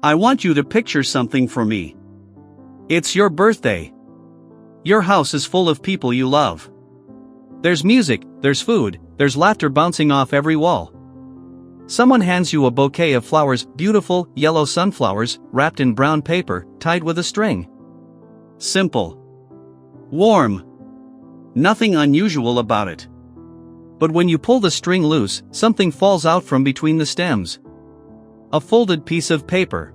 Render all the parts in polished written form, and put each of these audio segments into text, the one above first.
I want you to picture something for me. It's your birthday. Your house is full of people you love. There's music, there's food, there's laughter bouncing off every wall. Someone hands you a bouquet of flowers, beautiful, yellow sunflowers, wrapped in brown paper, tied with a string. Simple. Warm. Nothing unusual about it. But when you pull the string loose, something falls out from between the stems. A folded piece of paper.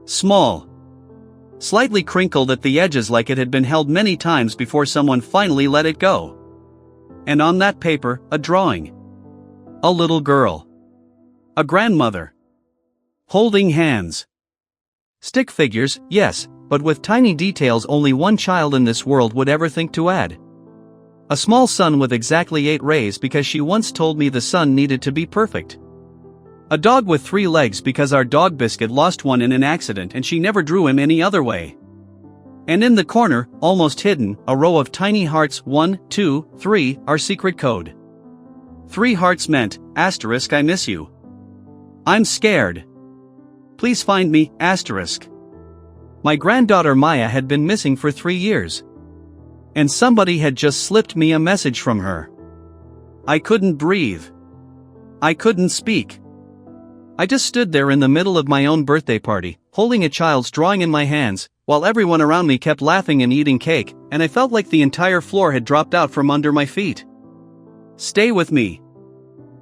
Small. Slightly crinkled at the edges like it had been held many times before someone finally let it go. And on that paper, a drawing. A little girl. A grandmother. Holding hands. Stick figures, yes, but with tiny details only one child in this world would ever think to add. A small sun with exactly 8 rays because she once told me the sun needed to be perfect. A dog with 3 legs because our dog Biscuit lost one in an accident and she never drew him any other way. And in the corner, almost hidden, a row of tiny hearts, 1, 2, 3, our secret code. 3 hearts meant, asterisk I miss you. I'm scared. Please find me, asterisk. My granddaughter Maya had been missing for 3 years. And somebody had just slipped me a message from her. I couldn't breathe. I couldn't speak. I just stood there in the middle of my own birthday party, holding a child's drawing in my hands, while everyone around me kept laughing and eating cake, and I felt like the entire floor had dropped out from under my feet. Stay with me.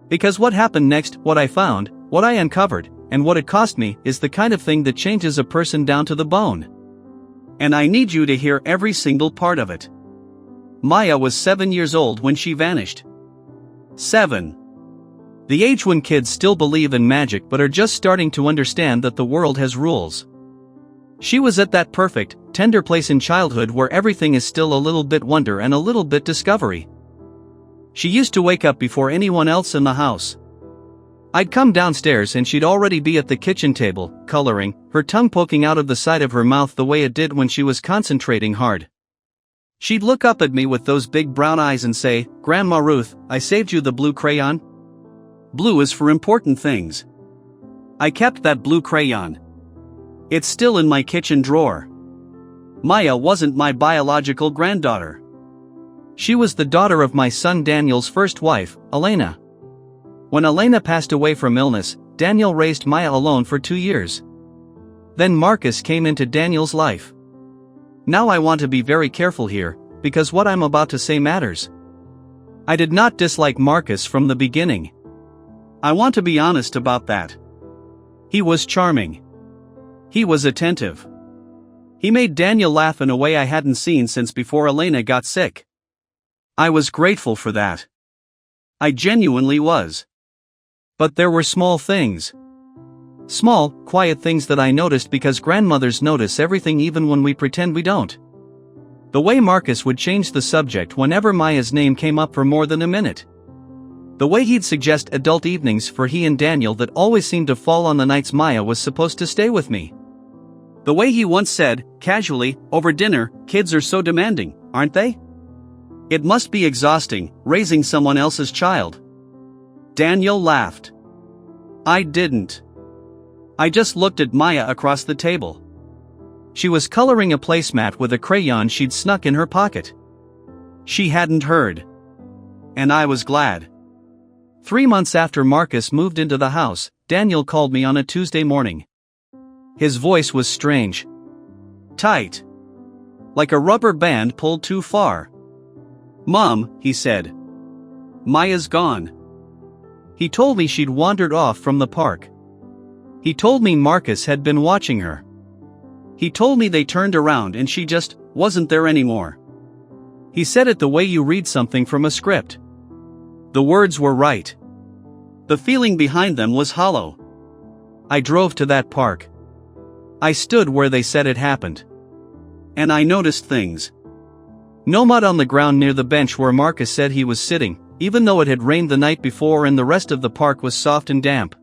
Because what happened next, what I found, what I uncovered, and what it cost me, is the kind of thing that changes a person down to the bone. And I need you to hear every single part of it. Maya was 7 years old when she vanished. 7. The age when kids still believe in magic but are just starting to understand that the world has rules. She was at that perfect, tender place in childhood where everything is still a little bit wonder and a little bit discovery. She used to wake up before anyone else in the house. I'd come downstairs and she'd already be at the kitchen table, coloring, her tongue poking out of the side of her mouth the way it did when she was concentrating hard. She'd look up at me with those big brown eyes and say, "Grandma Ruth, I saved you the blue crayon." Blue is for important things. I kept that blue crayon. It's still in my kitchen drawer. Maya wasn't my biological granddaughter. She was the daughter of my son Daniel's first wife, Elena. When Elena passed away from illness, Daniel raised Maya alone for 2 years. Then Marcus came into Daniel's life. Now I want to be very careful here, because what I'm about to say matters. I did not dislike Marcus from the beginning. I want to be honest about that. He was charming. He was attentive. He made Daniel laugh in a way I hadn't seen since before Elena got sick. I was grateful for that. I genuinely was. But there were small things. Small, quiet things that I noticed because grandmothers notice everything even when we pretend we don't. The way Marcus would change the subject whenever Maya's name came up for more than a minute. The way he'd suggest adult evenings for he and Daniel that always seemed to fall on the nights Maya was supposed to stay with me. The way he once said, casually, over dinner, "Kids are so demanding, aren't they? It must be exhausting, raising someone else's child." Daniel laughed. I didn't. I just looked at Maya across the table. She was coloring a placemat with a crayon she'd snuck in her pocket. She hadn't heard. And I was glad. 3 months after Marcus moved into the house, Daniel called me on a Tuesday morning. His voice was strange. Tight. Like a rubber band pulled too far. "Mom," he said. "Maya's gone." He told me she'd wandered off from the park. He told me Marcus had been watching her. He told me they turned around and she just wasn't there anymore. He said it the way you read something from a script. The words were right. The feeling behind them was hollow. I drove to that park. I stood where they said it happened. And I noticed things. No mud on the ground near the bench where Marcus said he was sitting, even though it had rained the night before and the rest of the park was soft and damp.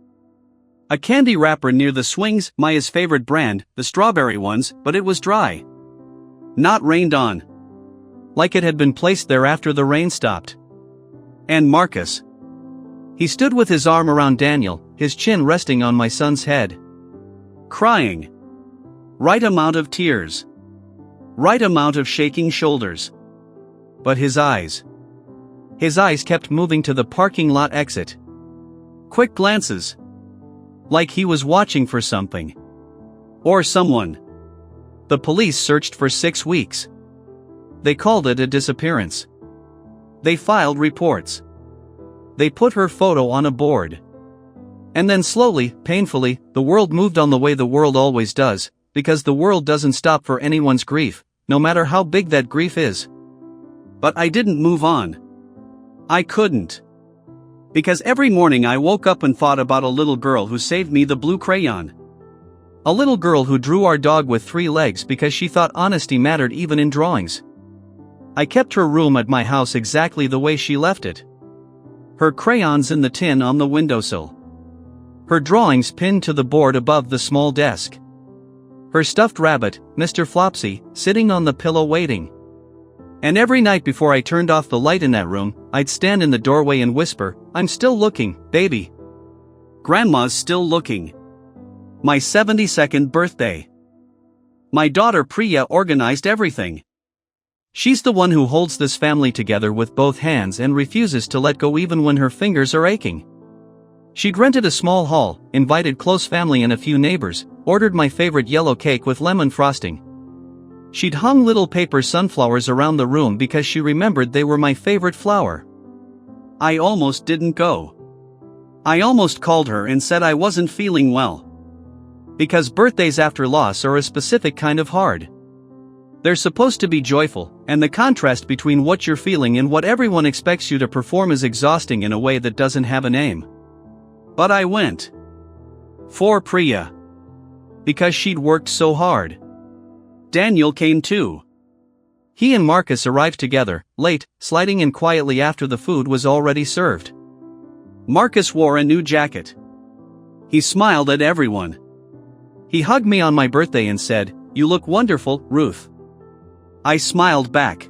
A candy wrapper near the swings, Maya's favorite brand, the strawberry ones, but it was dry. Not rained on. Like it had been placed there after the rain stopped. And Marcus. He stood with his arm around Daniel, his chin resting on my son's head. crying. Right amount of tears. Right amount of shaking shoulders. But his eyes kept moving to the parking lot exit. Quick glances. Like he was watching for something. Or someone. The police searched for 6 weeks. They called it a disappearance. They filed reports. They put her photo on a board. And then slowly, painfully, the world moved on the way the world always does, because the world doesn't stop for anyone's grief, no matter how big that grief is. But I didn't move on. I couldn't. Because every morning I woke up and thought about a little girl who saved me the blue crayon. A little girl who drew our dog with 3 legs because she thought honesty mattered even in drawings. I kept her room at my house exactly the way she left it. Her crayons in the tin on the windowsill. Her drawings pinned to the board above the small desk. Her stuffed rabbit, Mr. Flopsy, sitting on the pillow waiting. And every night before I turned off the light in that room, I'd stand in the doorway and whisper, "I'm still looking, baby. Grandma's still looking." My 72nd birthday. My daughter Priya organized everything. She's the one who holds this family together with both hands and refuses to let go even when her fingers are aching. She'd rented a small hall, invited close family and a few neighbors, ordered my favorite yellow cake with lemon frosting. She'd hung little paper sunflowers around the room because she remembered they were my favorite flower. I almost didn't go. I almost called her and said I wasn't feeling well. Because birthdays after loss are a specific kind of hard. They're supposed to be joyful, and the contrast between what you're feeling and what everyone expects you to perform is exhausting in a way that doesn't have a name. But I went. For Priya. Because she'd worked so hard. Daniel came too. He and Marcus arrived together, late, sliding in quietly after the food was already served. Marcus wore a new jacket. He smiled at everyone. He hugged me on my birthday and said, "You look wonderful, Ruth." I smiled back.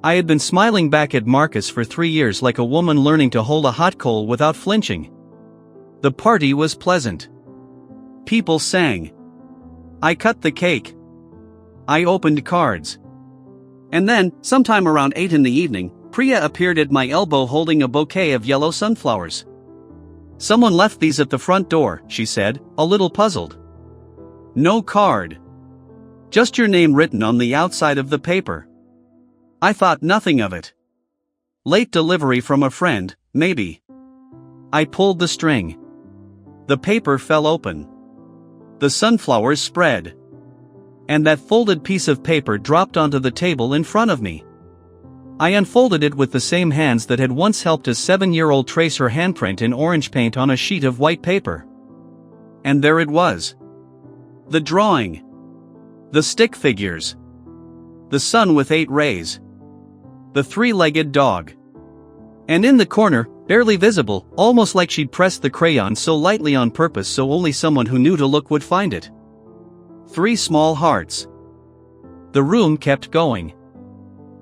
I had been smiling back at Marcus for 3 years like a woman learning to hold a hot coal without flinching. The party was pleasant. People sang. I cut the cake. I opened cards. And then, sometime around 8 in the evening, Priya appeared at my elbow holding a bouquet of yellow sunflowers. "Someone left these at the front door," she said, a little puzzled. No card. Just your name written on the outside of the paper. I thought nothing of it. Late delivery from a friend, maybe. I pulled the string. The paper fell open. The sunflowers spread. And that folded piece of paper dropped onto the table in front of me. I unfolded it with the same hands that had once helped a 7-year-old trace her handprint in orange paint on a sheet of white paper. And there it was. The drawing. The stick figures. The sun with 8 rays. The 3-legged dog. And in the corner, barely visible, almost like she'd pressed the crayon so lightly on purpose so only someone who knew to look would find it. 3 small hearts. The room kept going.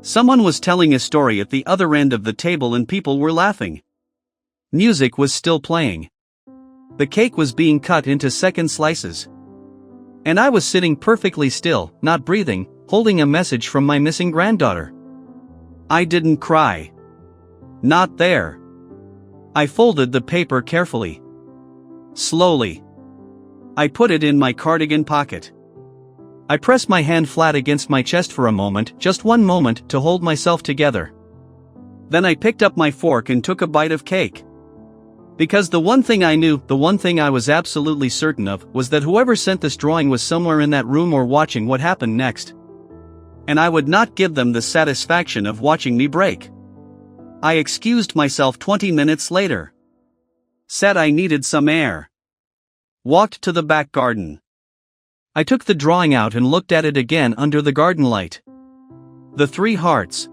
Someone was telling a story at the other end of the table and people were laughing. Music was still playing. The cake was being cut into second slices. And I was sitting perfectly still, not breathing, holding a message from my missing granddaughter. I didn't cry. Not there. I folded the paper carefully. Slowly. I put it in my cardigan pocket. I pressed my hand flat against my chest for a moment, just one moment, to hold myself together. Then I picked up my fork and took a bite of cake. Because the one thing I knew, the one thing I was absolutely certain of, was that whoever sent this drawing was somewhere in that room or watching what happened next. And I would not give them the satisfaction of watching me break. I excused myself 20 minutes later. Said I needed some air. Walked to the back garden. I took the drawing out and looked at it again under the garden light. The 3 hearts.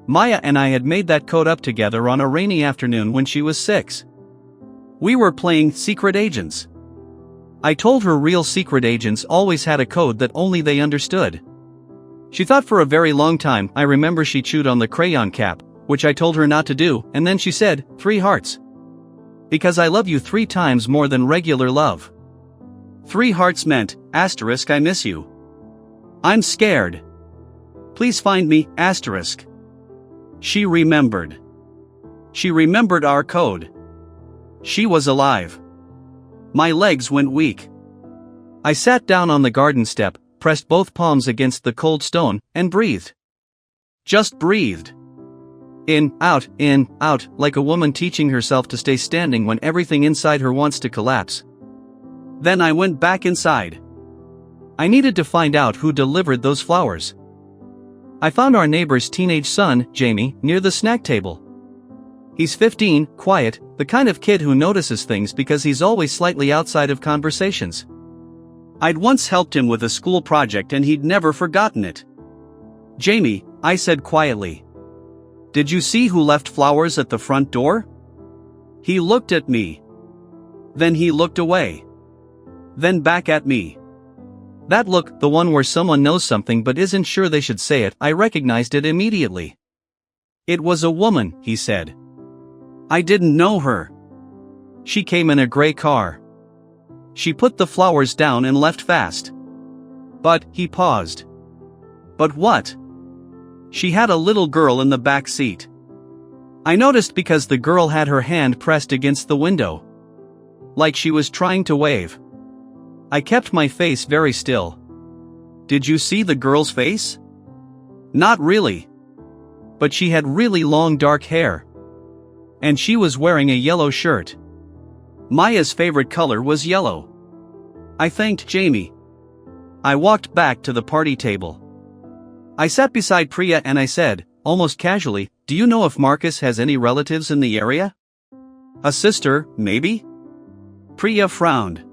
Maya and I had made that code up together on a rainy afternoon when she was 6. We were playing secret agents. I told her real secret agents always had a code that only they understood. She thought for a very long time. I remember she chewed on the crayon cap, which I told her not to do, and then she said, 3 hearts. Because I love you 3 times more than regular love. 3 hearts meant, asterisk I miss you. I'm scared. Please find me, asterisk. She remembered. She remembered our code. She was alive. My legs went weak. I sat down on the garden step, pressed both palms against the cold stone, and breathed. Just breathed. In, out, like a woman teaching herself to stay standing when everything inside her wants to collapse. Then I went back inside. I needed to find out who delivered those flowers. I found our neighbor's teenage son, Jamie, near the snack table. He's 15, quiet, the kind of kid who notices things because he's always slightly outside of conversations. I'd once helped him with a school project and he'd never forgotten it. Jamie, I said quietly. Did you see who left flowers at the front door? He looked at me. Then he looked away. Then back at me. That look, the one where someone knows something but isn't sure they should say it, I recognized it immediately. It was a woman, he said. I didn't know her. She came in a gray car. She put the flowers down and left fast. But, he paused. But what? She had a little girl in the back seat. I noticed because the girl had her hand pressed against the window. Like she was trying to wave. I kept my face very still. Did you see the girl's face? Not really. But she had really long dark hair. And she was wearing a yellow shirt. Maya's favorite color was yellow. I thanked Jamie. I walked back to the party table. I sat beside Priya and I said, almost casually, do you know if Marcus has any relatives in the area? A sister, maybe? Priya frowned.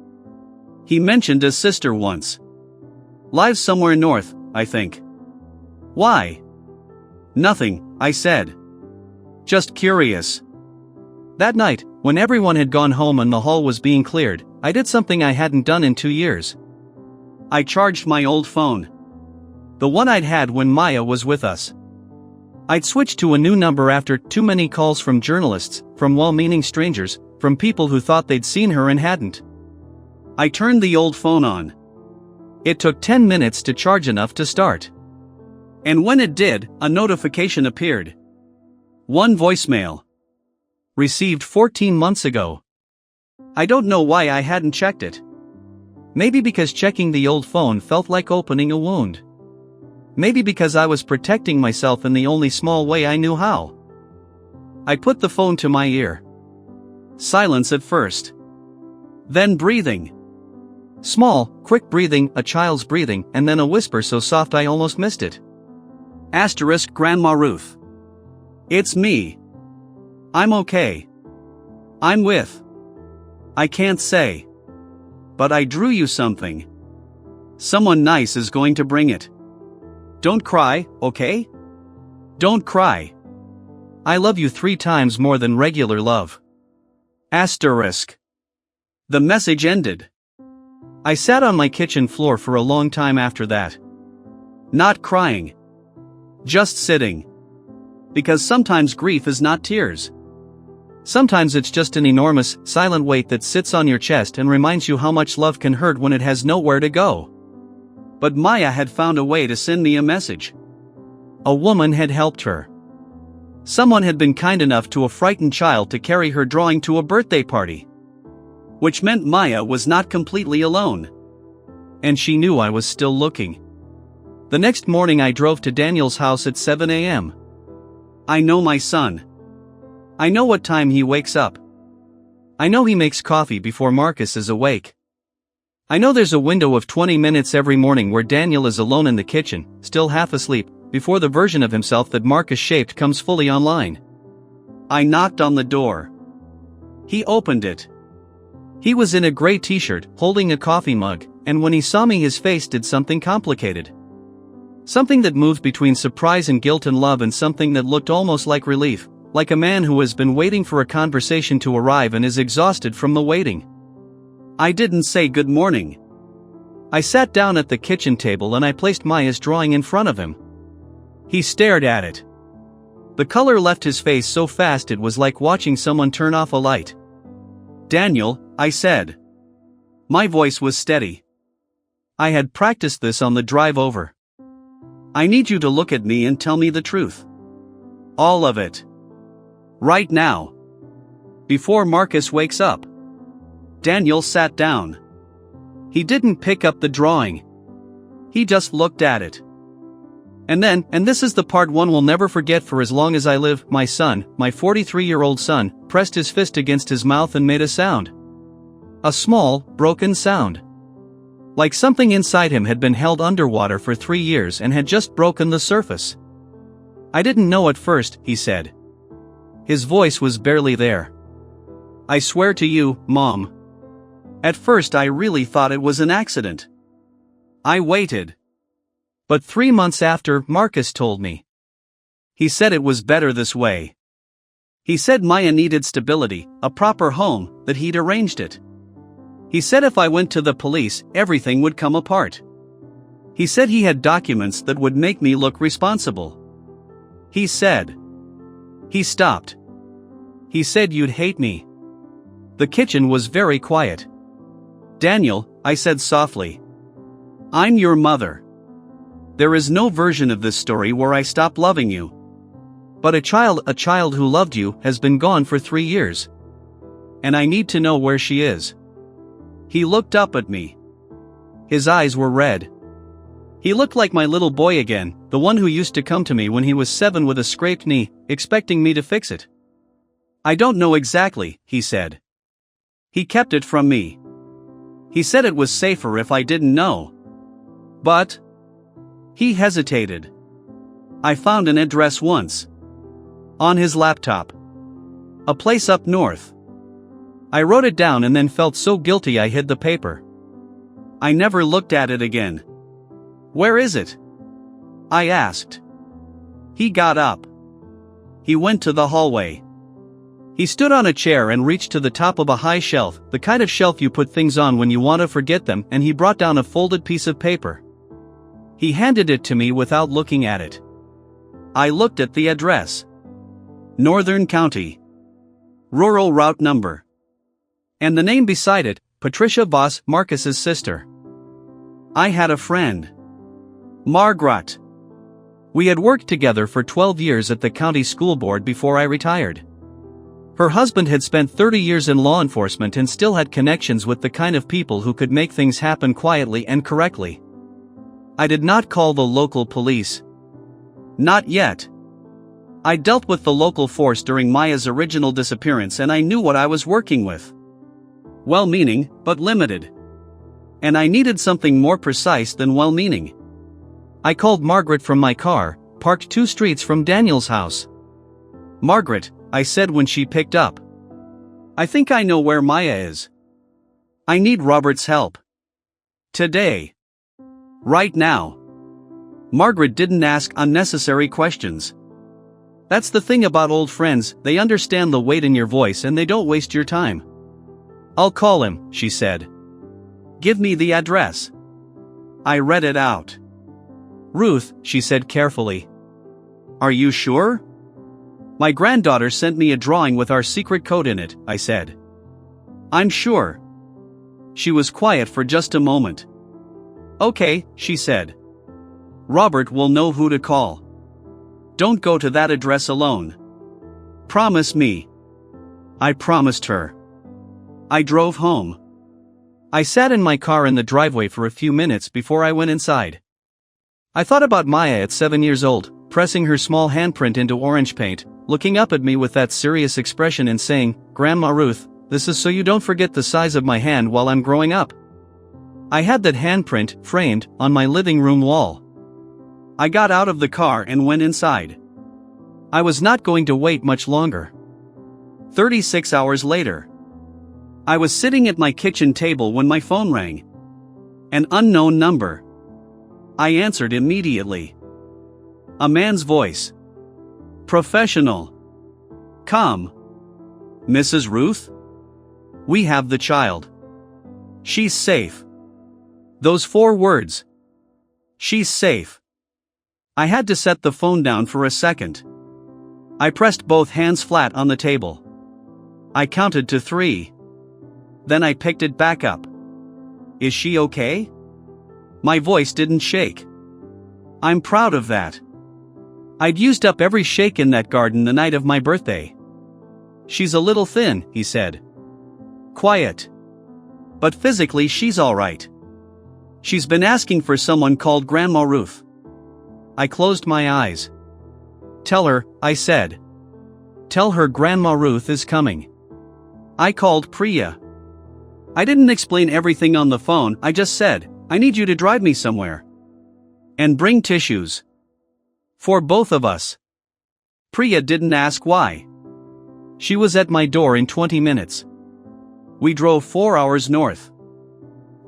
He mentioned a sister once. Lives somewhere north, I think. Why? Nothing, I said. Just curious. That night, when everyone had gone home and the hall was being cleared, I did something I hadn't done in 2 years. I charged my old phone. The one I'd had when Maya was with us. I'd switched to a new number after too many calls from journalists, from well-meaning strangers, from people who thought they'd seen her and hadn't. I turned the old phone on. It took 10 minutes to charge enough to start. And when it did, a notification appeared. 1 voicemail. Received 14 months ago. I don't know why I hadn't checked it. Maybe because checking the old phone felt like opening a wound. Maybe because I was protecting myself in the only small way I knew how. I put the phone to my ear. Silence at first. Then breathing. Small, quick breathing, a child's breathing, and then a whisper so soft I almost missed it. Asterisk Grandma Ruth. It's me. I'm okay. I'm with. I can't say. But I drew you something. Someone nice is going to bring it. Don't cry, okay? Don't cry. I love you 3 times more than regular love. Asterisk. The message ended. I sat on my kitchen floor for a long time after that. Not crying. Just sitting. Because sometimes grief is not tears. Sometimes it's just an enormous, silent weight that sits on your chest and reminds you how much love can hurt when it has nowhere to go. But Maya had found a way to send me a message. A woman had helped her. Someone had been kind enough to a frightened child to carry her drawing to a birthday party. Which meant Maya was not completely alone. And she knew I was still looking. The next morning I drove to Daniel's house at 7 a.m. I know my son. I know what time he wakes up. I know he makes coffee before Marcus is awake. I know there's a window of 20 minutes every morning where Daniel is alone in the kitchen, still half asleep, before the version of himself that Marcus shaped comes fully online. I knocked on the door. He opened it. He was in a gray t-shirt, holding a coffee mug, and when he saw me his face did something complicated. Something that moved between surprise and guilt and love, and something that looked almost like relief, like a man who has been waiting for a conversation to arrive and is exhausted from the waiting. I didn't say good morning. I sat down at the kitchen table and I placed Maya's drawing in front of him. He stared at it. The color left his face so fast it was like watching someone turn off a light. Daniel, I said. My voice was steady. I had practiced this on the drive over. I need you to look at me and tell me the truth. All of it. Right now. Before Marcus wakes up. Daniel sat down. He didn't pick up the drawing. He just looked at it. And then, and this is the part one will never forget for as long as I live, my son, my 43-year-old son, pressed his fist against his mouth and made a sound. A small, broken sound. Like something inside him had been held underwater for 3 years and had just broken the surface. I didn't know at first, he said. His voice was barely there. I swear to you, Mom. At first I really thought it was an accident. I waited. But 3 months after, Marcus told me. He said it was better this way. He said Maya needed stability, a proper home, that he'd arranged it. He said if I went to the police, everything would come apart. He said he had documents that would make me look responsible. He said. He stopped. He said you'd hate me. The kitchen was very quiet. Daniel, I said softly. I'm your mother. There is no version of this story where I stop loving you. But a child who loved you has been gone for 3 years. And I need to know where she is. He looked up at me. His eyes were red. He looked like my little boy again, the one who used to come to me when he was 7 with a scraped knee, expecting me to fix it. I don't know exactly, he said. He kept it from me. He said it was safer if I didn't know. But... He hesitated. I found an address once. On his laptop. A place up north. I wrote it down and then felt so guilty I hid the paper. I never looked at it again. Where is it? I asked. He got up. He went to the hallway. He stood on a chair and reached to the top of a high shelf, the kind of shelf you put things on when you want to forget them, and he brought down a folded piece of paper. He handed it to me without looking at it. I looked at the address. Northern County. Rural route number. And the name beside it, Patricia Voss, Marcus's sister. I had a friend. Margaret. We had worked together for 12 years at the county school board before I retired. Her husband had spent 30 years in law enforcement and still had connections with the kind of people who could make things happen quietly and correctly. I did not call the local police. Not yet. I dealt with the local force during Maya's original disappearance and I knew what I was working with. Well-meaning, but limited. And I needed something more precise than well-meaning. I called Margaret from my car, parked 2 streets from Daniel's house. Margaret, I said when she picked up. I think I know where Maya is. I need Robert's help. Today. Right now. Margaret didn't ask unnecessary questions. That's the thing about old friends, they understand the weight in your voice and they don't waste your time. I'll call him, she said. Give me the address. I read it out. Ruth, she said carefully. Are you sure? My granddaughter sent me a drawing with our secret code in it, I said. I'm sure. She was quiet for just a moment. Okay, she said. Robert will know who to call. Don't go to that address alone. Promise me. I promised her. I drove home. I sat in my car in the driveway for a few minutes before I went inside. I thought about Maya at 7 years old, pressing her small handprint into orange paint, looking up at me with that serious expression and saying, Grandma Ruth, this is so you don't forget the size of my hand while I'm growing up. I had that handprint framed on my living room wall. I got out of the car and went inside. I was not going to wait much longer. 36 hours later. I was sitting at my kitchen table when my phone rang. An unknown number. I answered immediately. A man's voice. Professional. Come. Mrs. Ruth? We have the child. She's safe. Those 4 words. She's safe. I had to set the phone down for a second. I pressed both hands flat on the table. I counted to 3. Then I picked it back up. Is she okay? My voice didn't shake. I'm proud of that. I'd used up every shake in that garden the night of my birthday. She's a little thin, he said. Quiet. But physically she's alright. She's been asking for someone called Grandma Ruth. I closed my eyes. Tell her, I said. Tell her Grandma Ruth is coming. I called Priya. I didn't explain everything on the phone, I just said, I need you to drive me somewhere. And bring tissues. For both of us. Priya didn't ask why. She was at my door in 20 minutes. We drove 4 hours north.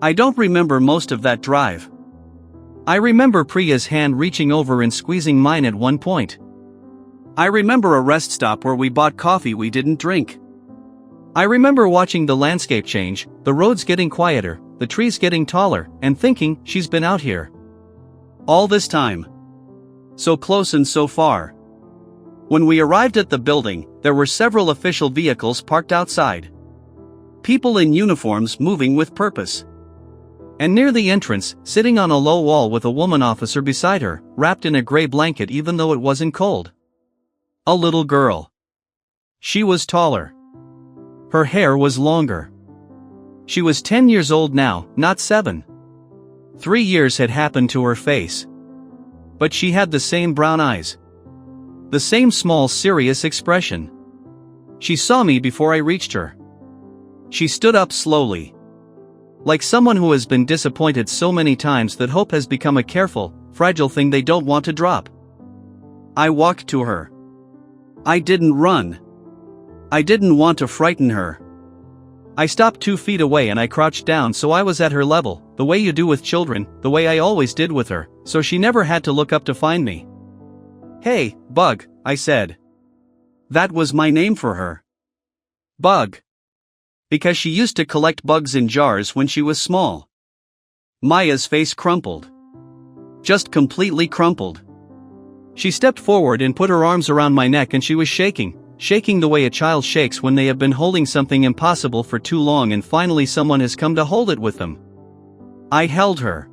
I don't remember most of that drive. I remember Priya's hand reaching over and squeezing mine at one point. I remember a rest stop where we bought coffee we didn't drink. I remember watching the landscape change, the roads getting quieter, the trees getting taller, and thinking, she's been out here all this time. So close and so far. When we arrived at the building, there were several official vehicles parked outside. People in uniforms moving with purpose. And near the entrance, sitting on a low wall with a woman officer beside her, wrapped in a gray blanket even though it wasn't cold. A little girl. She was taller. Her hair was longer. She was 10 years old now, not 7. 3 years had happened to her face. But she had the same brown eyes. The same small serious expression. She saw me before I reached her. She stood up slowly. Like someone who has been disappointed so many times that hope has become a careful, fragile thing they don't want to drop. I walked to her. I didn't run. I didn't want to frighten her. I stopped 2 feet away and I crouched down so I was at her level, the way you do with children, the way I always did with her, so she never had to look up to find me. Hey, Bug, I said. That was my name for her. Bug. Because she used to collect bugs in jars when she was small. Maya's face crumpled. Just completely crumpled. She stepped forward and put her arms around my neck and she was shaking the way a child shakes when they have been holding something impossible for too long and finally someone has come to hold it with them. I held her.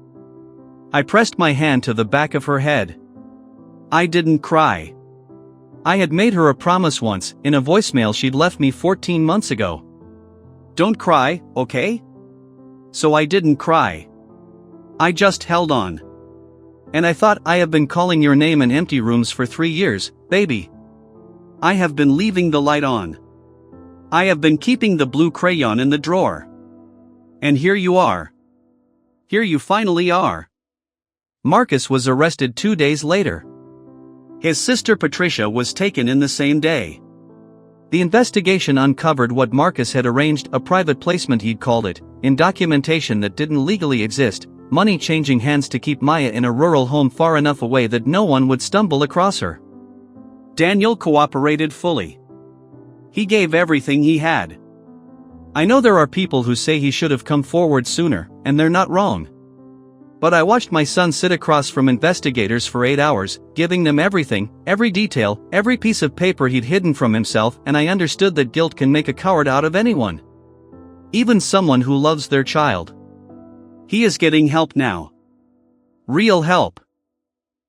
I pressed my hand to the back of her head. I didn't cry. I had made her a promise once, in a voicemail she'd left me 14 months ago. Don't cry, okay? So I didn't cry. I just held on. And I thought, I have been calling your name in empty rooms for 3 years, baby. I have been leaving the light on. I have been keeping the blue crayon in the drawer. And here you are. Here you finally are. Marcus was arrested 2 days later. His sister Patricia was taken in the same day. The investigation uncovered what Marcus had arranged, a private placement he'd called it, in documentation that didn't legally exist, money changing hands to keep Maya in a rural home far enough away that no one would stumble across her. Daniel cooperated fully. He gave everything he had. I know there are people who say he should have come forward sooner, and they're not wrong. But I watched my son sit across from investigators for 8 hours, giving them everything, every detail, every piece of paper he'd hidden from himself, and I understood that guilt can make a coward out of anyone. Even someone who loves their child. He is getting help now. Real help.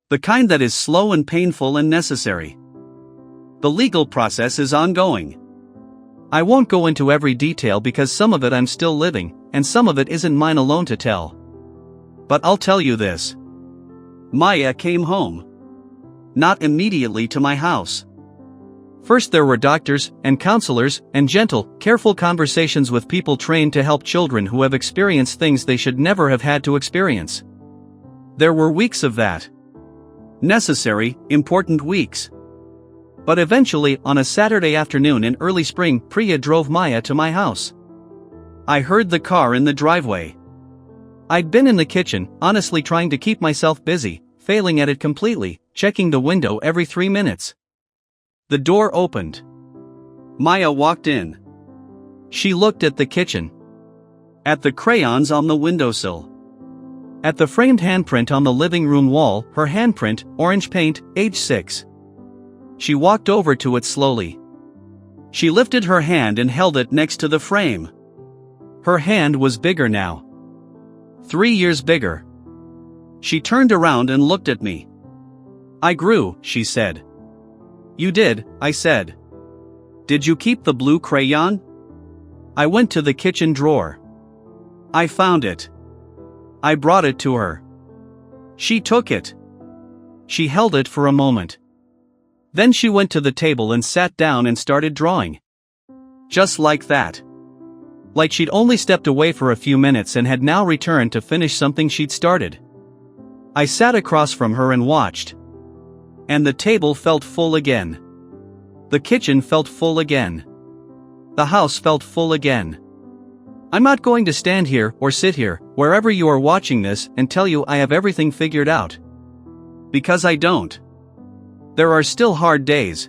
The kind that is slow and painful and necessary. The legal process is ongoing. I won't go into every detail because some of it I'm still living, and some of it isn't mine alone to tell. But I'll tell you this. Maya came home. Not immediately to my house. First there were doctors, and counselors, and gentle, careful conversations with people trained to help children who have experienced things they should never have had to experience. There were weeks of that. Necessary, important weeks. But eventually, on a Saturday afternoon in early spring, Priya drove Maya to my house. I heard the car in the driveway. I'd been in the kitchen, honestly trying to keep myself busy, failing at it completely, checking the window every 3 minutes. The door opened. Maya walked in. She looked at the kitchen. At the crayons on the windowsill. At the framed handprint on the living room wall, her handprint, orange paint, age 6. She walked over to it slowly. She lifted her hand and held it next to the frame. Her hand was bigger now. 3 years bigger. She turned around and looked at me. I grew, she said. You did, I said. Did you keep the blue crayon? I went to the kitchen drawer. I found it. I brought it to her. She took it. She held it for a moment. Then she went to the table and sat down and started drawing. Just like that. Like she'd only stepped away for a few minutes and had now returned to finish something she'd started. I sat across from her and watched. And the table felt full again. The kitchen felt full again. The house felt full again. I'm not going to stand here or sit here, wherever you are watching this, and tell you I have everything figured out. Because I don't. There are still hard days.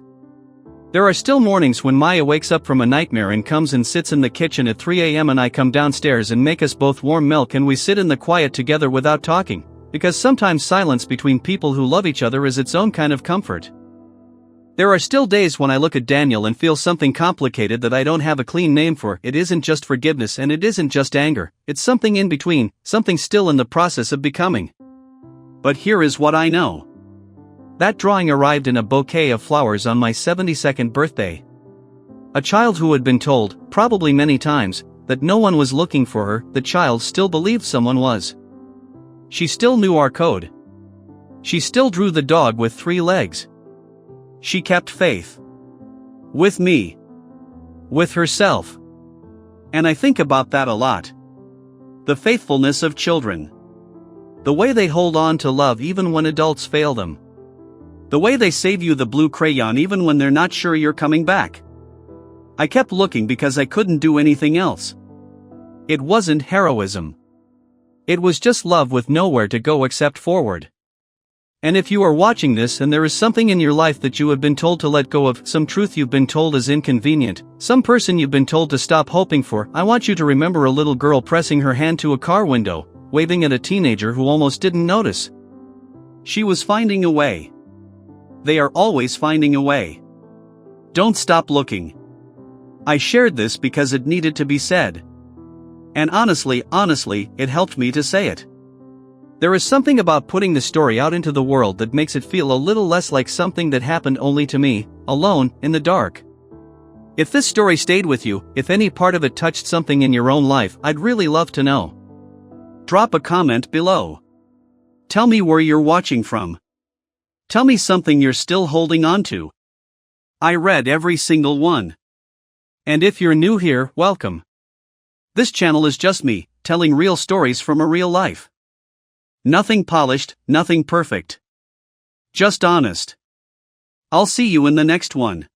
There are still mornings when Maya wakes up from a nightmare and comes and sits in the kitchen at 3 a.m. and I come downstairs and make us both warm milk and we sit in the quiet together without talking, because sometimes silence between people who love each other is its own kind of comfort. There are still days when I look at Daniel and feel something complicated that I don't have a clean name for. It isn't just forgiveness and it isn't just anger, it's something in between, something still in the process of becoming. But here is what I know. That drawing arrived in a bouquet of flowers on my 72nd birthday. A child who had been told, probably many times, that no one was looking for her, the child still believed someone was. She still knew our code. She still drew the dog with 3 legs. She kept faith. With me. With herself. And I think about that a lot. The faithfulness of children. The way they hold on to love even when adults fail them. The way they save you the blue crayon even when they're not sure you're coming back. I kept looking because I couldn't do anything else. It wasn't heroism. It was just love with nowhere to go except forward. And if you are watching this and there is something in your life that you have been told to let go of, some truth you've been told is inconvenient, some person you've been told to stop hoping for, I want you to remember a little girl pressing her hand to a car window, waving at a teenager who almost didn't notice. She was finding a way. They are always finding a way. Don't stop looking. I shared this because it needed to be said. And honestly, it helped me to say it. There is something about putting the story out into the world that makes it feel a little less like something that happened only to me, alone, in the dark. If this story stayed with you, if any part of it touched something in your own life, I'd really love to know. Drop a comment below. Tell me where you're watching from. Tell me something you're still holding on to. I read every single one. And if you're new here, welcome. This channel is just me, telling real stories from a real life. Nothing polished, nothing perfect. Just honest. I'll see you in the next one.